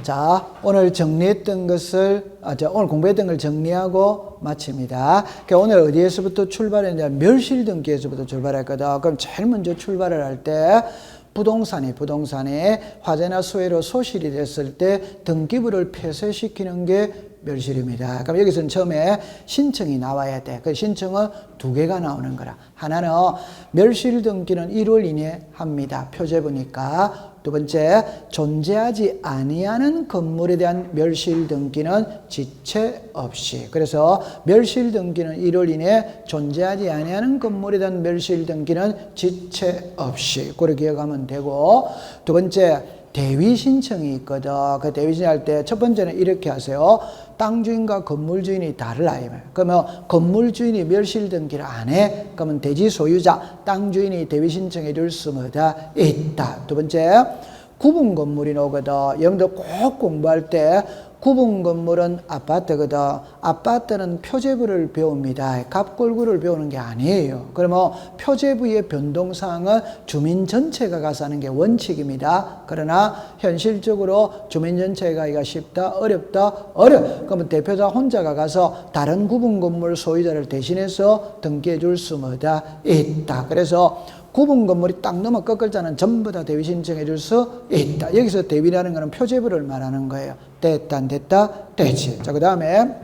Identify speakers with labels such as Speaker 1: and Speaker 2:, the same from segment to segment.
Speaker 1: 자, 오늘 정리했던 것을, 오늘 공부했던 걸 정리하고 마칩니다. 그러니까 오늘 어디에서부터 출발했냐? 멸실등기에서부터 출발했거든. 그럼 제일 먼저 출발을 할 때, 부동산이 화재나 수해로 소실이 됐을 때 등기부를 폐쇄시키는 게 멸실입니다. 그럼 여기서는 처음에 신청이 나와야 돼. 그 신청은 두 개가 나오는 거라. 하나는 멸실 등기는 1월 이내에 합니다. 표제부니까. 두 번째, 존재하지 아니하는 건물에 대한 멸실 등기는 지체 없이. 그래서 멸실 등기는 1월 이내에 존재하지 아니하는 건물에 대한 멸실 등기는 지체 없이. 그렇게 기억하면 되고, 두 번째, 대위 신청이 있거든. 그 대위 신청할 때 첫 번째는 이렇게 하세요. 땅 주인과 건물 주인이 달라. 그러면 건물 주인이 멸실 등기를 안 해. 그러면 대지 소유자, 땅 주인이 대위 신청해 줄 수마다 있다. 두 번째, 구분 건물이 나오거든. 여러분들 꼭 공부할 때 구분 건물은 아파트거든. 아파트는 표제부를 배웁니다. 갑골구를 배우는 게 아니에요. 그러면 표제부의 변동사항은 주민 전체가 가서 하는 게 원칙입니다. 그러나 현실적으로 주민 전체가 가기가 쉽다, 어렵다, 그러면 대표자 혼자가 가서 다른 구분 건물 소유자를 대신해서 등기해 줄 수마다 있다. 그래서 구분 건물이 딱 넘어 꺾을자는 전부 다 대위 신청해 줄 수 있다. 여기서 대위라는 것은 표제부를 말하는 거예요. 됐다, 안 됐다, 됐지. 자, 그 다음에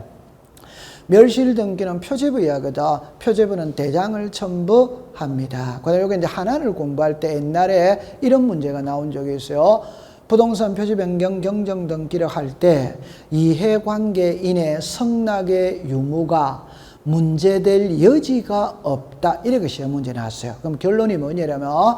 Speaker 1: 멸실 등기는 표제부이야거든. 표제부는 대장을 첨부합니다. 그 다음에 여기 이제 하나를 공부할 때 옛날에 이런 문제가 나온 적이 있어요. 부동산 표지 변경 경정 등기를 할 때 이해관계인의 성락의 유무가 문제될 여지가 없다. 이렇게 시험 문제 나왔어요. 그럼 결론이 뭐냐면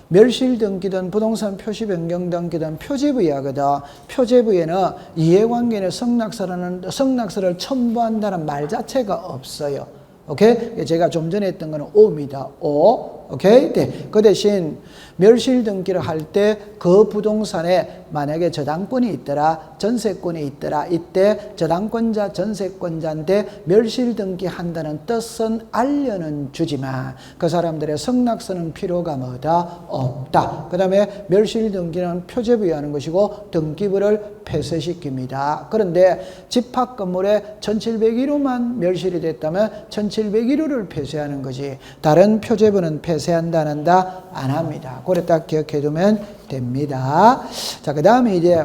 Speaker 1: 멸실 등기든 부동산 표시 변경 등기든 표제부이야거든. 표제부에는 이해관계인의 성낙서를 첨부한다는 말 자체가 없어요. 오케이? 제가 좀 전에 했던 거는 오입니다. 오. 오케이? 네. 그 대신 멸실 등기를 할 때 그 부동산에 만약에 저당권이 있더라, 전세권이 있더라, 이때 저당권자, 전세권자인데 멸실 등기 한다는 뜻은 알려는 주지만 그 사람들의 성낙서는 필요가 뭐다? 없다. 그 다음에 멸실 등기는 표제부에 하는 것이고 등기부를 폐쇄시킵니다. 그런데 집합 건물에 1701호만 멸실이 됐다면 1701호를 폐쇄하는 거지. 다른 표제부는 폐쇄한다, 안 한다? 안 합니다. 그래 딱 기억해 두면 됩니다. 자, 그 다음에 이제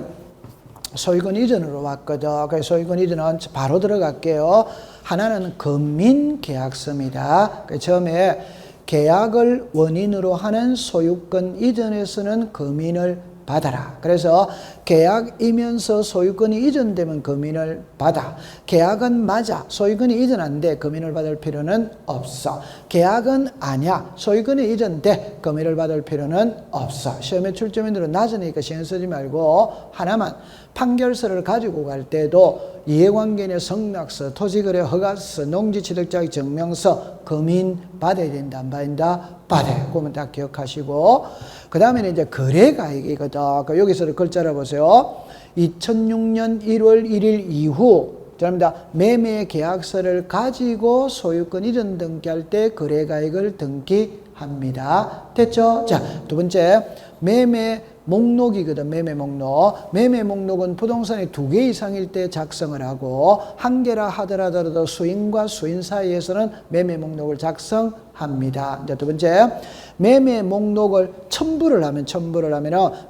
Speaker 1: 소유권 이전으로 왔거든. 그래서 소유권 이전은 바로 들어갈게요. 하나는 금민계약서입니다. 처음에 계약을 원인으로 하는 소유권 이전에서는 금인을 받아라. 그래서 계약이면서 소유권이 이전되면 금인을 받아. 계약은 맞아. 소유권이 이전 안 돼. 금인을 받을 필요는 없어. 계약은 아니야. 소유권이 이전돼. 금인을 받을 필요는 없어. 시험에 출제민들은 낮으니까 신경 쓰지 말고 하나만 판결서를 가지고 갈 때도 이해관계인의 성낙서, 토지거래 허가서, 농지취득자격 증명서 금인 받아야 된다, 안 받는다? 받아요. 그러면 딱 기억하시고 그 다음에는 이제 거래가액이거든. 여기서 글자를 보세요. 2006년 1월 1일 이후 죄송합니다. 매매 계약서를 가지고 소유권 이전 등기할 때 거래가액을 등기합니다. 됐죠? 자, 두 번째 매매 목록이거든. 매매 목록. 매매 목록은 부동산이 2개 이상일 때 작성을 하고 1개라 하더라도 수인과 수인 사이에서는 매매 목록을 작성합니다. 이제 두 번째, 매매 목록을 첨부를 하면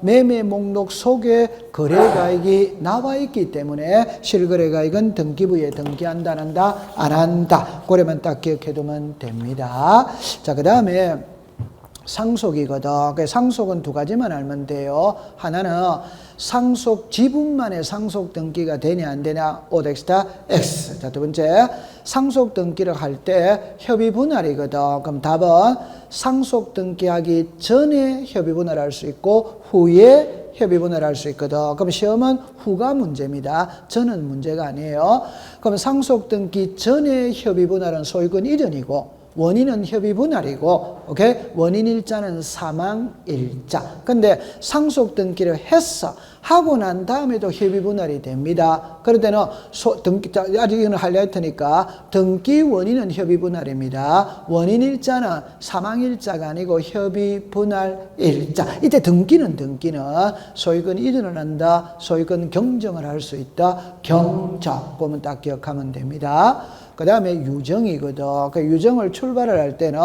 Speaker 1: 매매 목록 속에 거래가액이 나와 있기 때문에 실거래가액은 등기부에 등기한다, 안 한다? 안 한다. 그래만 딱 기억해 두면 됩니다. 자, 그 다음에 상속이거든. 상속은 두 가지만 알면 돼요. 하나는 상속 지분만의 상속 등기가 되냐 안 되냐 OX다 X. 자, 두 번째 상속 등기를 할 때 협의 분할이거든. 그럼 답은 상속 등기하기 전에 협의 분할할 수 있고 후에 협의 분할할 수 있거든. 그럼 시험은 후가 문제입니다. 전은 문제가 아니에요. 그럼 상속 등기 전에 협의 분할은 소유권 이전이고 원인은 협의 분할이고, 오케이? 원인 일자는 사망 일자. 근데 상속 등기를 했어. 하고 난 다음에도 협의 분할이 됩니다. 그럴 때는 아직 이건 하이라이트니까 등기 원인은 협의 분할입니다. 원인 일자는 사망 일자가 아니고 협의 분할 일자. 이때 등기는 소유권이 일어난다. 소유권 경정을 할 수 있다. 경정. 그러면 딱 기억하면 됩니다. 그 다음에 유정이거든. 그 유정을 출발을 할 때는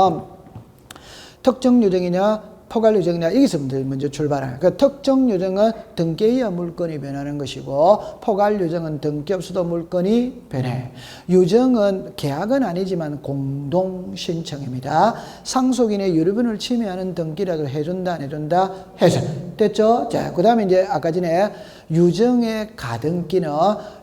Speaker 1: 특정 유정이냐 포괄 유정이냐 여기서 먼저 출발하는. 그 특정 유정은 등기에 의해 물건이 변하는 것이고 포괄 유정은 등기 없이도 물건이 변해. 유정은 계약은 아니지만 공동 신청입니다. 상속인의 유류분을 침해하는 등기라도 해준다 안 해준다? 해줘. 됐죠? 자, 그 다음에 이제 아까 전에 유정의 가등기는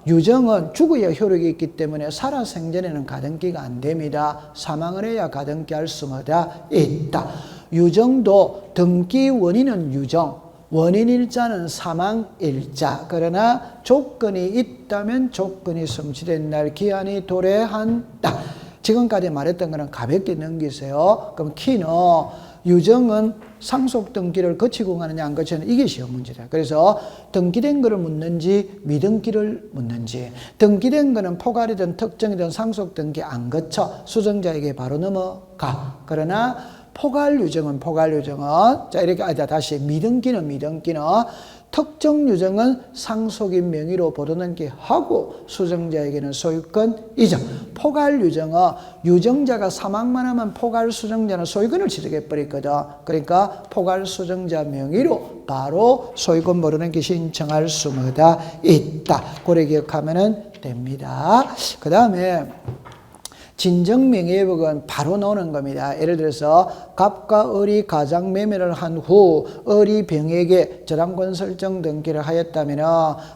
Speaker 1: 유정은 죽어야 효력이 있기 때문에 살아 생전에는 가등기가 안 됩니다. 사망을 해야 가등기 할 수마다 있다. 유정도 등기 원인은 유정, 원인 일자는 사망 일자. 그러나 조건이 있다면 조건이 성취된 날 기한이 도래한다. 지금까지 말했던 거는 가볍게 넘기세요. 그럼 키는 유정은 상속 등기를 거치고 가느냐 안 거치느냐 이게 시험 문제다. 그래서 등기된 거를 묻는지 미등기를 묻는지. 등기된 거는 포괄이든 특정이든 상속 등기 안 거쳐 수정자에게 바로 넘어가. 그러나 포괄 유정은 자 이렇게 다시 미등기는 특정 유정은 상속인 명의로 보도넘기 하고 수정자에게는 소유권 이전. 포괄 유정은 유정자가 사망만 하면 포괄 수정자는 소유권을 취득해 버리거든. 그러니까 포괄 수정자 명의로 바로 소유권 보도넘기 신청할 수마다 있다. 고래 기억하면 됩니다. 그 다음에 진정명예회복은 바로 나오는 겁니다. 예를 들어서 갑과 을이 가장 매매를 한 후 을이 병에게 저당권 설정 등기를 하였다면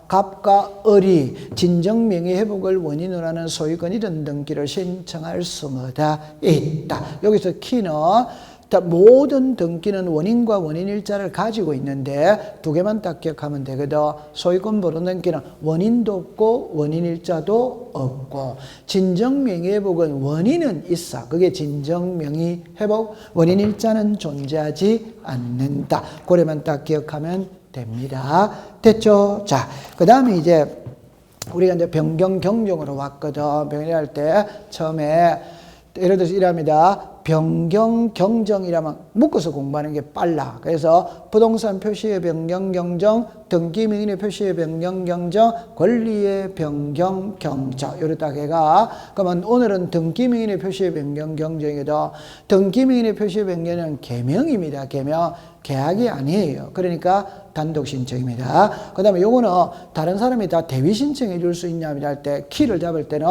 Speaker 1: 갑과 을이 진정명예회복을 원인으로 하는 소유권 이전 등기를 신청할 수마다 있다. 여기서 키는 모든 등기는 원인과 원인일자를 가지고 있는데 두 개만 딱 기억하면 되거든. 소유권 보존 등기는 원인도 없고 원인일자도 없고 진정명의회복은 원인은 있어. 그게 진정명의회복, 원인일자는 존재하지 않는다. 그래만 딱 기억하면 됩니다. 됐죠? 자, 그 다음에 이제 우리가 이제 변경 경정으로 왔거든. 변경할 때 처음에 예를 들어서 이랍니다. 변경 경정이라면 묶어서 공부하는 게 빨라. 그래서 부동산 표시의 변경 경정, 등기 명인의 표시의 변경 경정, 권리의 변경 경정. 요렇다 해가. 그러면 오늘은 등기 명인의 표시의 변경 경정이거든. 등기 명인의 표시의 변경은 개명입니다. 개명. 계약이 아니에요. 그러니까 단독 신청입니다. 그 다음에 요거는 다른 사람이 다 대위 신청해 줄 수 있냐 할 때 키를 잡을 때는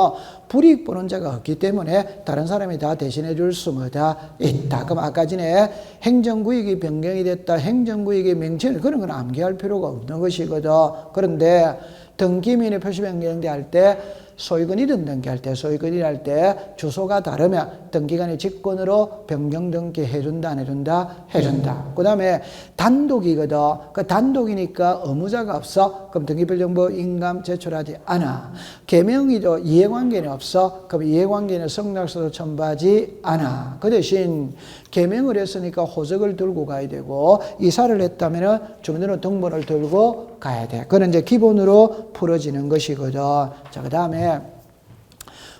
Speaker 1: 불이익 보는자가 없기 때문에 다른 사람이 다 대신해 줄 수마다 있다. 그럼 아까 전에 행정구역이 변경이 됐다. 행정구역의 명칭을 그런 건 암기할 필요가 없는 것이거든. 그런데 등기민의 표시 변경대 할 때 소유권 이전 등기할 때, 소유권 이할 때 주소가 다르면 등기관이 직권으로 변경 등기 해준다, 안 해준다? 해준다. 그 다음에 단독이거든. 그 단독이니까 의무자가 없어. 그럼 등기별정보 인감 제출하지 않아. 개명이도 이해관계는 없어. 그럼 이해관계는 성락서도 첨부하지 않아. 그 대신 개명을 했으니까 호적을 들고 가야 되고 이사를 했다면 주민등록 등본을 들고 가야 돼. 그건 이제 기본으로 풀어지는 것이거든. 자, 그 다음에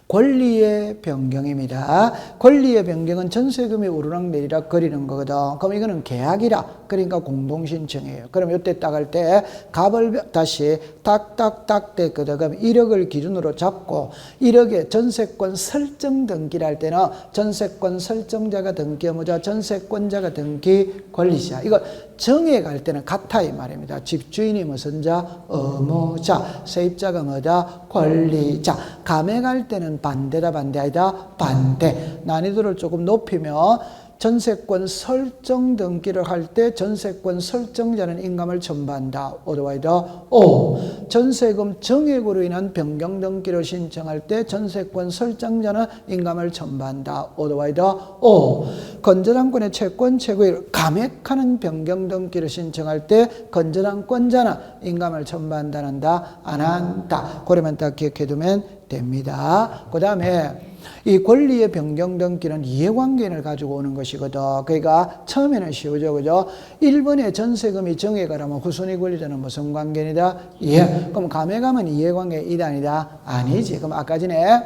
Speaker 1: 권리의 변경입니다. 권리의 변경은 전세금이 오르락내리락 거리는 거거든. 그럼 이거는 계약이라. 그러니까 공동신청이에요. 그럼 이때 딱 할 때 값을 다시 딱딱딱 됐거든. 그럼 1억을 기준으로 잡고 1억의 전세권 설정 등기를 할 때는 전세권 설정자가 등기 의무자, 전세권자가 등기 권리자. 이거 정해 갈 때는 같아 이 말입니다. 집주인이 무슨 자? 의무자. 세입자가 뭐다? 권리자. 감해 갈 때는 반대다 반대 아니다? 반대. 난이도를 조금 높이면 전세권 설정 등기를 할 때 전세권 설정자는 인감을 첨부한다. 오더와이더 오. 전세금 정액으로 인한 변경 등기를 신청할 때 전세권 설정자는 인감을 첨부한다. 오더와이더 오. 건전한권의 채권 최고일 감액하는 변경 등기를 신청할 때 건전한권자는 인감을 첨부한다는다. 안 한다. 그러면 딱 기억해 두면 됩니다. 그 다음에 이 권리의 변경 등기는 이해관계인을 가지고 오는 것이거든. 그러니까 처음에는 쉬우죠. 그죠? 1번에 전세금이 정해가라면 후순위 권리자는 무슨 관계이다? 이해. 그럼 감액하면 이해관계 이단이다? 아니지. 그럼 아까 전에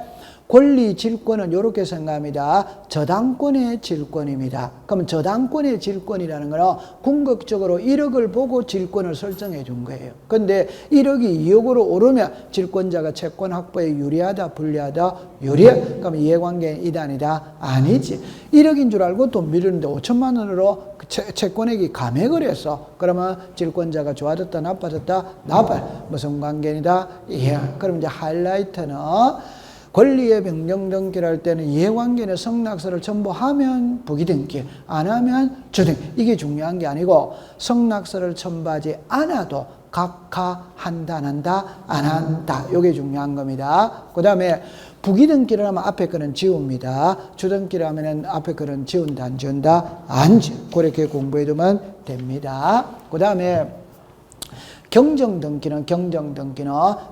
Speaker 1: 권리 질권은 이렇게 생각합니다. 저당권의 질권입니다. 그럼 저당권의 질권이라는 거는 궁극적으로 1억을 보고 질권을 설정해 준 거예요. 근데 1억이 2억으로 오르면 질권자가 채권 확보에 유리하다, 불리하다? 유리해. 그럼 이해관계는 이단이다? 아니지. 1억인 줄 알고 돈 빌리는데 5천만 원으로 채권액이 감액을 했어. 그러면 질권자가 좋아졌다, 나빠졌다? 나빠. 무슨 관계이다? 이해. 그럼 이제 하이라이트는 권리의 변경 등기를 할 때는 이해관계는 성낙서를 첨부하면 부기등기, 안 하면 주등기. 이게 중요한 게 아니고 성낙서를 첨부하지 않아도 각하한다, 안 한다, 안 한다. 이게 중요한 겁니다. 그 다음에 부기등기를 하면 앞에 거는 지웁니다. 주등기를 하면 앞에 거는 지운다, 안 지운다? 안 지워. 그렇게 공부해두면 됩니다. 그 다음에 경정등기는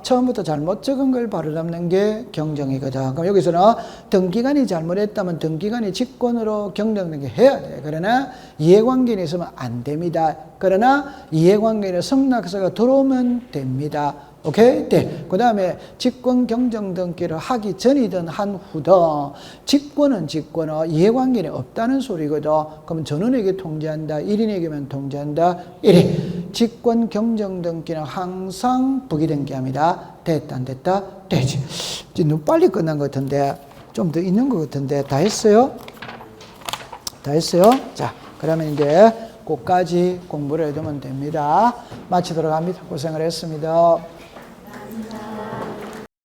Speaker 1: 처음부터 잘못 적은 걸 바로 잡는 게 경정이거든. 그럼 여기서는 등기관이 잘못했다면 등기관이 직권으로 경정등기 해야 돼. 그러나 이해관계인이 있으면 안 됩니다. 그러나 이해관계인의 성낙서가 들어오면 됩니다. 오케이? 네. 그 다음에 직권 경정 등기를 하기 전이든 한 후든 직권은 이해관계는 없다는 소리거든. 그럼 전원에게 통지한다. 1인에게만 통지한다. 1인. 직권 경정 등기는 항상 부기등기합니다. 됐다 안 됐다? 되지. 지금 너무 빨리 끝난 것 같은데 좀 더 있는 것 같은데 다 했어요? 다 했어요? 자, 그러면 이제 그까지 공부를 해두면 됩니다. 마치도록 합니다. 고생을 했습니다.